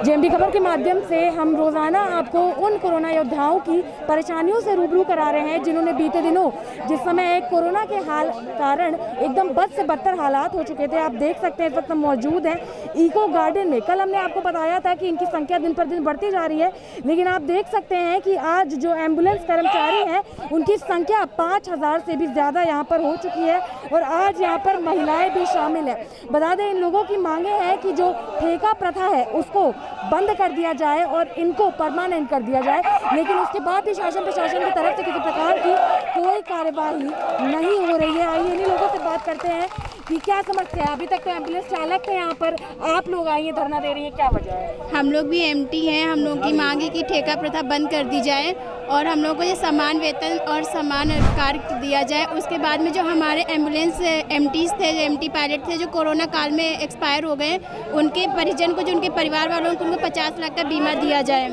JMD खबर के माध्यम से हम रोजाना आपको उन कोरोना योद्धाओं की परेशानियों से रूबरू करा रहे हैं जिन्होंने बीते दिनों जिस समय एक कोरोना के हाल कारण एकदम बद से बदतर हालात हो चुके थे। आप देख सकते हैं इस वक्त हम मौजूद हैं इको गार्डन में। कल हमने आपको बताया था कि इनकी संख्या दिन पर दिन बढ़ती जा रही है, लेकिन आप देख सकते हैं कि आज जो एम्बुलेंस कर्मचारी हैं उनकी संख्या 5000 से भी ज़्यादा यहाँ पर हो चुकी है और आज यहाँ पर महिलाएं भी शामिल है। बता दें इन लोगों की मांगे हैं कि जो ठेका प्रथा है उसको बंद कर दिया जाए और इनको परमानेंट कर दिया जाए, लेकिन उसके बाद भी शासन प्रशासन की तरफ से किसी प्रकार की कोई कार्यवाही नहीं हो रही है। आइए इन्हीं लोगों से बात करते हैं कि क्या समस्या है। अभी तक तो एम्बुलेंस चालक थे यहाँ पर, आप लोग आइए धरना दे रही हैं, क्या वजह है? हम लोग भी एमटी हैं। हम लोग की मांग है कि ठेका प्रथा बंद कर दी जाए और हम लोग को ये समान वेतन और समान कार्य दिया जाए। उसके बाद में जो हमारे एम्बुलेंस एमटीज थे, जो एमटी पायलट थे जो कोरोना काल में एक्सपायर हो गए, उनके परिजन को, जो उनके परिवार वालों को, उनको 50 लाख का बीमा दिया जाए।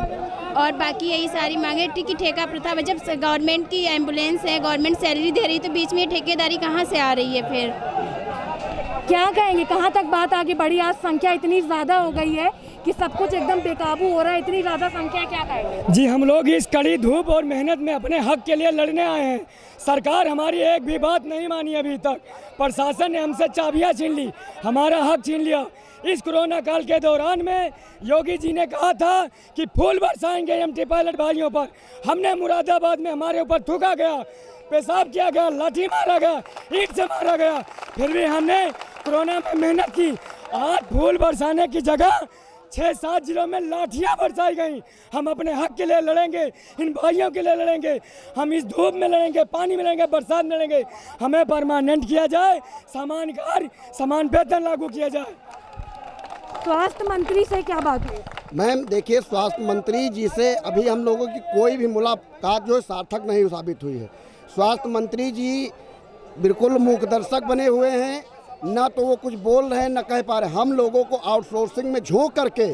और बाकी यही सारी मांगे कि ठेका प्रथा, जब गवर्नमेंट की एम्बुलेंस है, गवर्नमेंट सैलरी दे रही, तो बीच में ठेकेदारी कहाँ से आ रही है? फिर क्या कहेंगे, कहाँ तक बात आगे बढ़ी? आज संख्या इतनी ज़्यादा हो गई है कि सब कुछ एकदम बेकाबू हो रहा है, इतनी ज़्यादा संख्या, क्या कहेंगे? जी, हम लोग इस कड़ी धूप और मेहनत में अपने हक के लिए लड़ने आए हैं। सरकार हमारी एक भी बात नहीं मानी अभी तक। प्रशासन ने हमसे चाबियां छीन ली, हमारा हक छीन लिया। इस कोरोना काल के दौरान में योगी जी ने कहा था कि फूल बरसाएंगे एमटी पायलट भाइयों पर। हमने मुरादाबाद में हमारे ऊपर थूका गया, पेशाब किया गया, लाठी मारा गया, ईंट से मारा गया, फिर भी हमने कोरोना में मेहनत की। आज फूल बरसाने की जगह 6-7 जिलों में लाठियां बरसाई गई। हम अपने हक के लिए लड़ेंगे, इन भाइयों के लिए लड़ेंगे। हम इस धूप में लड़ेंगे, पानी में लड़ेंगे, बरसात में लड़ेंगे। हमें परमानेंट किया जाए, समान कार्य, समान वेतन लागू किया जाए। स्वास्थ्य मंत्री से क्या बात हुई? मैम देखिए, स्वास्थ्य मंत्री जी से अभी हम लोगों की कोई भी मुलाकात जो है सार्थक नहीं साबित हुई है। स्वास्थ्य मंत्री जी बिल्कुल मूकदर्शक बने हुए हैं, ना तो वो कुछ बोल रहे हैं न कह पा रहे। हम लोगों को आउटसोर्सिंग में झोंक करके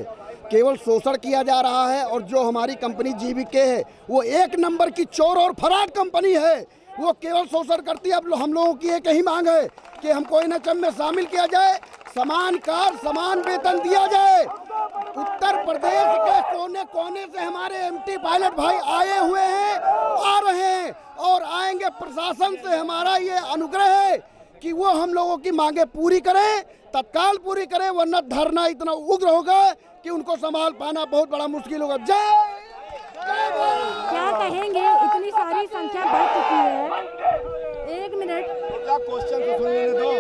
केवल शोषण किया जा रहा है। और जो हमारी कंपनी जीवीके है वो एक नंबर की चोर और फराड कंपनी है, वो केवल शोषण करती है। अब हम लोगों की एक ही मांग है कि हमको एनएचएम में शामिल किया जाए, समान कार्य, समान वेतन दिया जाए। उत्तर प्रदेश के कोने कोने से हमारे एमटी पायलट भाई आए हुए हैं, आ रहे हैं और आएंगे। प्रशासन से हमारा ये अनुग्रह है कि वो हम लोगों की मांगे पूरी करें, तत्काल पूरी करें, वरना धरना इतना उग्र होगा कि उनको संभाल पाना बहुत बड़ा मुश्किल होगा। जय क्या कहेंगे, इतनी सारी संख्या बढ़ चुकी है। एक मिनट, क्वेश्चन तो सुनने दो।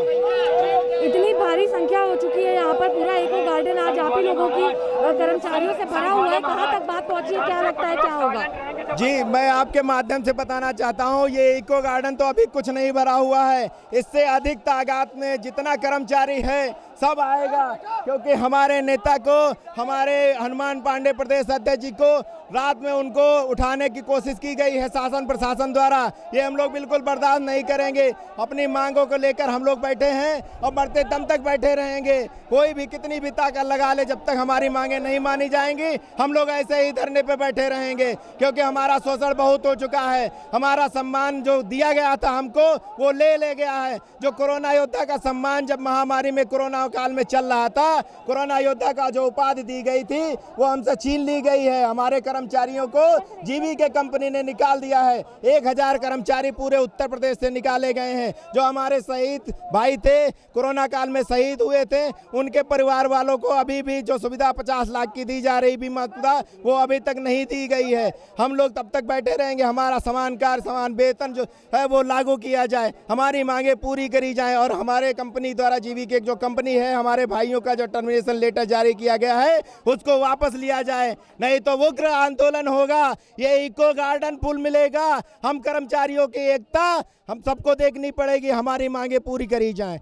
इतनी भारी संख्या हो चुकी है यहाँ पर, पूरा इको गार्डन आज आप ही लोगों की कर्मचारियों से भरा हुआ है। कहाँ तक बात पहुँची है, क्या लगता है क्या होगा? जी, मैं आपके माध्यम से बताना चाहता हूँ, ये इको गार्डन तो अभी कुछ नहीं भरा हुआ है। इससे अधिक तादाद में जितना कर्मचारी है सब आएगा, क्योंकि हमारे नेता को, हमारे हनुमान पांडे प्रदेश अध्यक्ष जी को रात में उनको उठाने की कोशिश की गई है शासन प्रशासन द्वारा। ये हम लोग बिल्कुल बर्दाश्त नहीं करेंगे। अपनी मांगों को लेकर हम लोग बैठे हैं और मरते दम तक बैठे रहेंगे। कोई भी कितनी भी ताकत लगा ले, जब तक हमारी मांगे नहीं मानी जाएंगी हम लोग ऐसे ही धरने पे बैठे रहेंगे, क्योंकि हमारा शोषण बहुत हो चुका है। हमारा सम्मान जो दिया गया था हमको, वो ले गया है। जो कोरोना योद्धा का सम्मान जब महामारी में कोरोना काल में चल रहा था, कोरोना योद्धा का जो उपाधि दी गई थी वो हमसे छीन ली गई है। हमारे कर्मचारियों को जीवीके कंपनी ने निकाल दिया है। 1000 कर्मचारी पूरे उत्तर प्रदेश से निकाले गए हैं। जो हमारे शहीद भाई थे, कोरोना काल में शहीद हुए थे, उनके परिवार वालों को अभी भी जो सुविधा 50 लाख की दी जा रही बीमा सुविधा, वो अभी तक नहीं दी गई है। हम लोग तब तक बैठे रहेंगे, हमारा समान कार्य, समान वेतन जो है वो लागू किया जाए, हमारी मांगे पूरी करी जाए और हमारे कंपनी द्वारा जीवीके जो कंपनी है, हमारे भाइयों का जो टर्मिनेशन लेटर जारी किया गया है उसको वापस लिया जाए, नहीं तो उग्र आंदोलन होगा। ये इको गार्डन फुल मिलेगा। हम कर्मचारियों की एकता हम सबको देखनी पड़ेगी, हमारी मांगे पूरी करी जाए।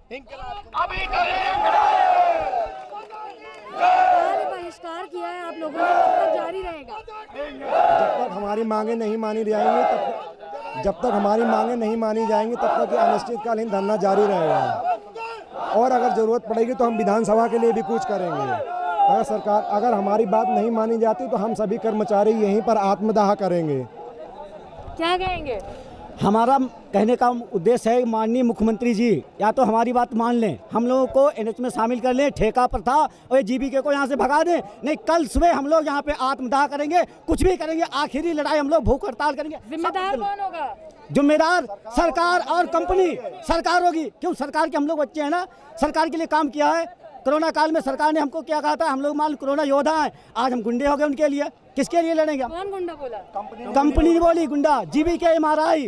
बहिष्कार किया है आप लोगों ने, कब तक जारी रहेगा? जब तक हमारी मांगे नहीं मानी जाएंगी तब जब तक हमारी मांगें नहीं मानी जाएंगी तब तक ये अनिश्चितकालीन धरना जारी रहेगा और अगर ज़रूरत पड़ेगी तो हम विधानसभा के लिए भी कूच करेंगे। अगर हमारी बात नहीं मानी जाती तो हम सभी कर्मचारी यहीं पर आत्मदाह करेंगे। क्या कहेंगे? हमारा कहने का उद्देश्य है माननीय मुख्यमंत्री जी या तो हमारी बात मान लें, हम लोगों को एनएच में शामिल कर लें, ठेका प्रथा और जीबीके को यहाँ से भगा दें। नहीं, कल सुबह हम लोग यहाँ पे आत्मदाह करेंगे, कुछ भी करेंगे, आखिरी लड़ाई हम लोग भूख हड़ताल करेंगे। जिम्मेदार कौन होगा? जिम्मेदार सरकार और कंपनी। सरकार होगी, क्यों? सरकार के हम लोग बच्चे हैं ना, सरकार के लिए काम किया है। कोरोना काल में सरकार ने हमको क्या कहा था, हम लोग मान कोरोना योद्धा हैं, आज हम गुंडे हो गए उनके लिए। किसके लिए लड़ेंगे? कौन गुंडा बोला? कंपनी ने बोली गुंडा, जीबीके एमआरआई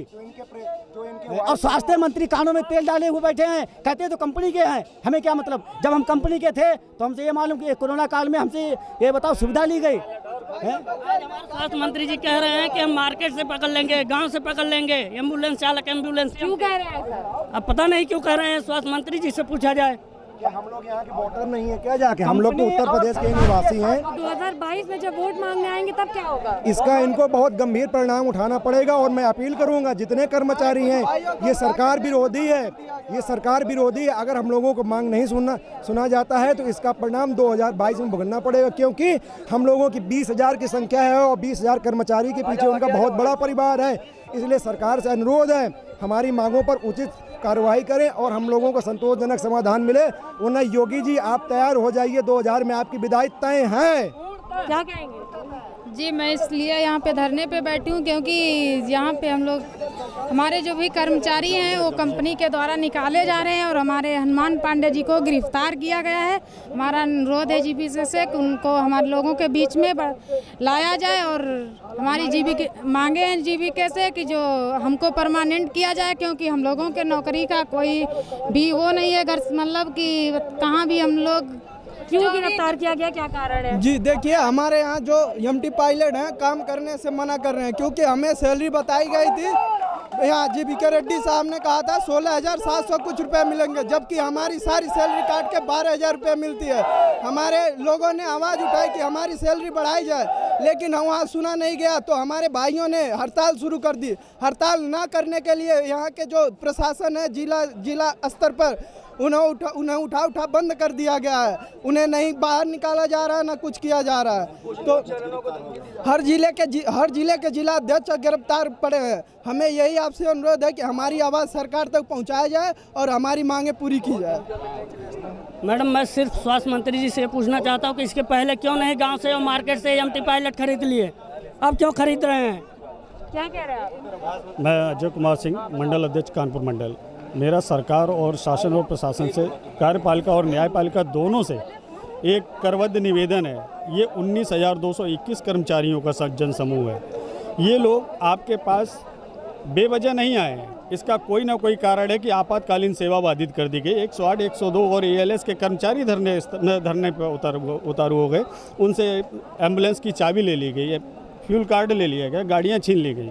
और स्वास्थ्य मंत्री कानों में तेल डाले हुए बैठे हैं, कहते हैं तो कंपनी के हैं, हमें क्या मतलब? जब हम कंपनी के थे तो हमसे ये मालूम कि कोरोना काल में हमसे ये बताओ सुविधा ली गई है। हमारे स्वास्थ्य मंत्री जी कह रहे हैं कि हम मार्केट से पकड़ लेंगे, गांव से पकड़ लेंगे, एम्बुलेंस चालक एम्बुलेंस। क्यों कह रहे हैं सर? अब पता नहीं क्यों कह रहे हैं, स्वास्थ्य मंत्री जी से पूछा जाए। क्या हम लोग यहाँ के वोटर नहीं है क्या? जाके हम लोग तो उत्तर प्रदेश के निवासी हैं। 2022 में जब वोट मांगने आएंगे तब क्या होगा? इसका इनको बहुत गंभीर परिणाम उठाना पड़ेगा और मैं अपील करूंगा जितने कर्मचारी हैं, ये सरकार विरोधी है, ये सरकार विरोधी है। अगर हम लोगों को मांग नहीं सुना जाता है तो इसका परिणाम 2022 में भुगतना पड़ेगा, क्योंकि हम लोगों की 20,000 की संख्या है और 20,000 कर्मचारी के पीछे उनका बहुत बड़ा परिवार है। इसलिए सरकार से अनुरोध है हमारी मांगों पर उचित कार्रवाई करें और हम लोगों को संतोषजनक समाधान मिले। वरना योगी जी आप तैयार हो जाइए, 2000 में आपकी विदाई तय है। क्या कहेंगे? जी, मैं इसलिए यहाँ पे धरने पे बैठी हूँ क्योंकि यहाँ पे हम लोग हमारे जो भी कर्मचारी हैं वो कंपनी के द्वारा निकाले जा रहे हैं और हमारे हनुमान पांडे जी को गिरफ्तार किया गया है। हमारा अनुरोध है जीबीके से कि उनको हमारे लोगों के बीच में लाया जाए और हमारी जीबीके मांगे हैं जीबीके से कि जो हमको परमानेंट किया जाए, क्योंकि हम लोगों के नौकरी का कोई भी वो नहीं है, अगर मतलब कि कहाँ भी हम लोग। क्यों गिरफ्तार किया गया, क्या कारण है? जी देखिए, हमारे यहाँ जो एमटी पायलट हैं काम करने से मना कर रहे हैं, क्योंकि हमें सैलरी बताई गई थी। यहाँ जीबीके रेड्डी साहब ने कहा था 16,700 कुछ रुपए मिलेंगे, जबकि हमारी सारी सैलरी काट के 12,000 रुपये मिलती है। हमारे लोगों ने आवाज़ उठाई कि हमारी सैलरी बढ़ाई जाए, लेकिन वहाँ सुना नहीं गया तो हमारे भाइयों ने हड़ताल शुरू कर दी। हड़ताल ना करने के लिए यहाँ के जो प्रशासन है जिला स्तर पर उन्हें उठा बंद कर दिया गया है। उन्हें नहीं बाहर निकाला जा रहा है, ना कुछ किया जा रहा है। तो हर जिले के जिला अध्यक्ष गिरफ्तार पड़े हैं। हमें यही आपसे अनुरोध है कि हमारी आवाज़ सरकार तक पहुंचाया जाए और हमारी मांगें पूरी की जाए। मैडम, मैं सिर्फ स्वास्थ्य मंत्री जी से पूछना चाहता हूँ कि इसके पहले क्यों नहीं गाँव से और मार्केट से एमटी पायलट खरीद लिए, अब क्यों खरीद रहे हैं? क्या कह रहे हैं आप? मैं अजय कुमार सिंह, मंडल अध्यक्ष कानपुर मंडल। मेरा सरकार और शासन और प्रशासन से, कार्यपालिका और न्यायपालिका दोनों से एक करबद्ध निवेदन है। ये 19,221 कर्मचारियों का जन समूह है। ये लोग आपके पास बेवजह नहीं आए हैं, इसका कोई ना कोई कारण है कि आपातकालीन सेवा बाधित कर दी गई। 108, 102 और ALS के कर्मचारी धरने पर उतारू हो गए। उनसे एम्बुलेंस की चाबी ले ली गई, फ्यूल कार्ड ले लिया गया, गाड़ियाँ छीन ली गई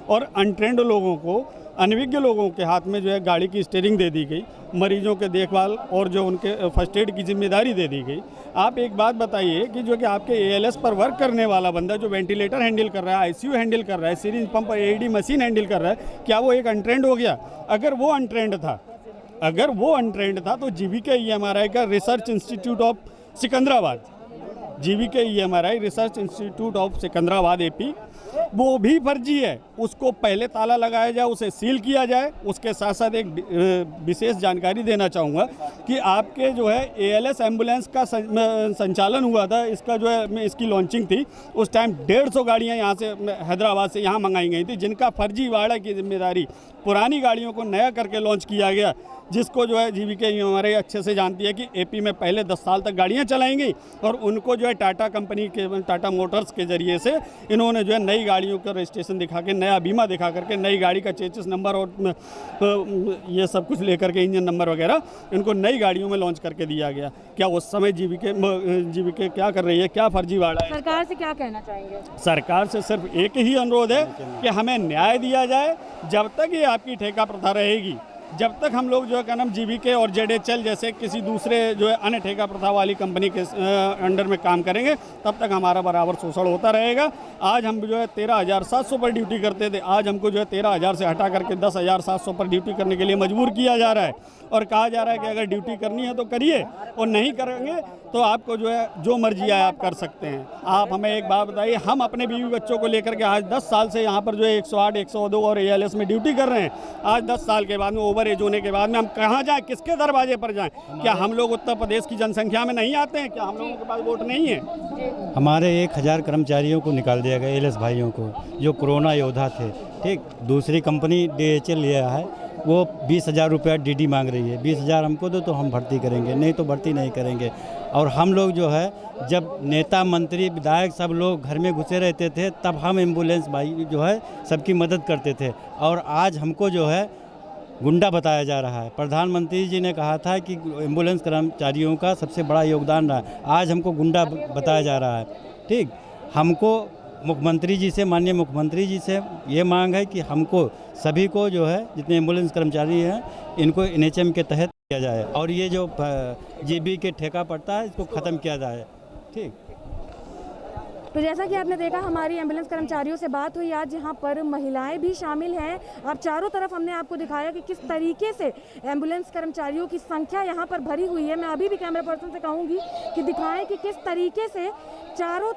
और अनट्रेंड लोगों को, अनभिज्ञ लोगों के हाथ में जो है गाड़ी की स्टीयरिंग दे दी गई, मरीजों के देखभाल और जो उनके फर्स्ट एड की जिम्मेदारी दे दी गई। आप एक बात बताइए कि जो कि आपके ALS पर वर्क करने वाला बंदा जो वेंटिलेटर हैंडल कर रहा है, ICU हैंडल कर रहा है, सिरिंज पंप और AED मशीन हैंडल कर रहा है, क्या वो एक अनट्रेंड हो गया? अगर वो अनट्रेंड था तो जीबीके EMRI का research institute of Secunderabad, GBK EMRI research institute of Secunderabad AP, वो भी फर्जी है। उसको पहले ताला लगाया जाए, उसे सील किया जाए। उसके साथ साथ एक विशेष जानकारी देना चाहूँगा कि आपके जो है ALS एम्बुलेंस का संचालन हुआ था, इसका जो है इसकी लॉन्चिंग थी, उस टाइम 150 गाड़ियाँ यहाँ से हैदराबाद से यहाँ मंगाई गई थी, जिनका फर्जीवाड़ा की जिम्मेदारी पुरानी गाड़ियों को नया करके लॉन्च किया गया, जिसको जो है जीबीके हमारे अच्छे से जानती है कि AP में पहले 10 साल तक गाड़ियाँ चलाएंगी और उनको जो है टाटा कंपनी के, टाटा मोटर्स के ज़रिए से इन्होंने जो है नई गाड़ियों का रजिस्ट्रेशन दिखा के, नया बीमा दिखा करके, नई गाड़ी का चेसिस नंबर और ये सब कुछ लेकर के, इंजन नंबर वगैरह, इनको नई गाड़ियों में लॉन्च करके दिया गया। क्या उस समय जीबीके क्या कर रही है, क्या फर्जीवाड़ा है? सरकार से क्या कहना चाहेंगे? सरकार से सिर्फ एक ही अनुरोध है कि हमें न्याय दिया जाए। जब तक ये आपकी ठेका प्रथा रहेगी, जब तक हम लोग जो है क्या नाम जीबीके और जेडएचएल जैसे किसी दूसरे जो है अन्य ठेका प्रथा वाली कंपनी के अंडर में काम करेंगे, तब तक हमारा बराबर शोषण होता रहेगा। आज हम जो है 13,700 पर ड्यूटी करते थे, आज हमको जो है 13,000 से हटा करके 10,700 पर ड्यूटी करने के लिए मजबूर किया जा रहा है और कहा जा रहा है कि अगर ड्यूटी करनी है तो करिए और नहीं करेंगे तो आपको जो है जो मर्जी है आप कर सकते हैं। आप हमें एक बात बताइए, हम अपने बीवी बच्चों को लेकर के आज 10 साल से यहाँ पर जो है 108, 102 और ALS में ड्यूटी कर रहे हैं। आज 10 साल के बाद में ओवर एज होने के बाद में हम कहाँ जाएं, किसके दरवाजे पर जाएं? क्या हम लोग उत्तर प्रदेश की जनसंख्या में नहीं आते हैं? क्या हम लोगों के पास वोट नहीं है? हमारे 1,000 कर्मचारियों को निकाल दिया गया, ALS भाइयों को, जो कोरोना योद्धा थे। ठीक, दूसरी कंपनी DHL लिया है, वो 20,000 रुपया DD मांग रही है। 20,000 हमको दो तो हम भर्ती करेंगे, नहीं तो भर्ती नहीं करेंगे। और हम लोग जो है जब नेता मंत्री विधायक सब लोग घर में घुसे रहते थे तब हम एम्बुलेंस भाई जो है सबकी मदद करते थे, और आज हमको जो है गुंडा बताया जा रहा है। प्रधानमंत्री जी ने कहा था कि एम्बुलेंस कर्मचारियों का सबसे बड़ा योगदान रहा, आज हमको गुंडा बताया जा रहा है। ठीक, हमको मुख्यमंत्री जी से, माननीय मुख्यमंत्री जी से ये मांग है कि हमको सभी को जो है जितने एम्बुलेंस कर्मचारी हैं इनको NHM के तहत किया जाए और ये जो GB के ठेका पड़ता है इसको ख़त्म किया जाए। ठीक, तो जैसा कि आपने देखा हमारी एम्बुलेंस कर्मचारियों से बात हुई, आज यहाँ पर महिलाएं भी शामिल हैं। अब चारों तरफ हमने आपको दिखाया कि किस तरीके से एम्बुलेंस कर्मचारियों की संख्या यहाँ पर भरी हुई है। मैं अभी भी कैमरा पर्सन से कहूँगी कि दिखाएं कि किस तरीके से चारों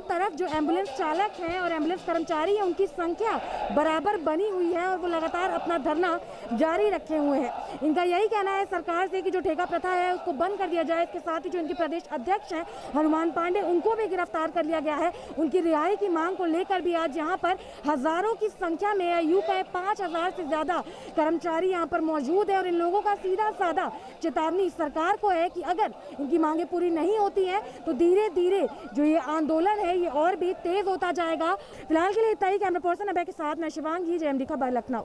तरफ जो एम्बुलेंस चालक हैं और एम्बुलेंस कर्मचारी हैं उनकी संख्या बराबर बनी हुई है और वो लगातार अपना धरना जारी रखे हुए हैं। इनका यही कहना है सरकार से कि जो ठेका प्रथा है उसको बंद कर दिया जाए। इसके साथ ही जो इनके प्रदेश अध्यक्ष हैं हनुमान पांडे, उनको भी गिरफ्तार कर लिया गया है। उनकी रिहाई की मांग को लेकर भी आज यहाँ पर हजारों की संख्या में यूं कहे 5,000 से ज़्यादा कर्मचारी यहाँ पर मौजूद है और इन लोगों का सीधा साधा चेतावनी सरकार को है कि अगर इनकी मांगें पूरी नहीं होती हैं तो धीरे धीरे जो ये आंदोलन है ये और भी तेज होता जाएगा। फिलहाल के लिए इतना ही। कैमरा पर्सन अभय के साथ मैं शिवांगी, JMD खबर लखनऊ।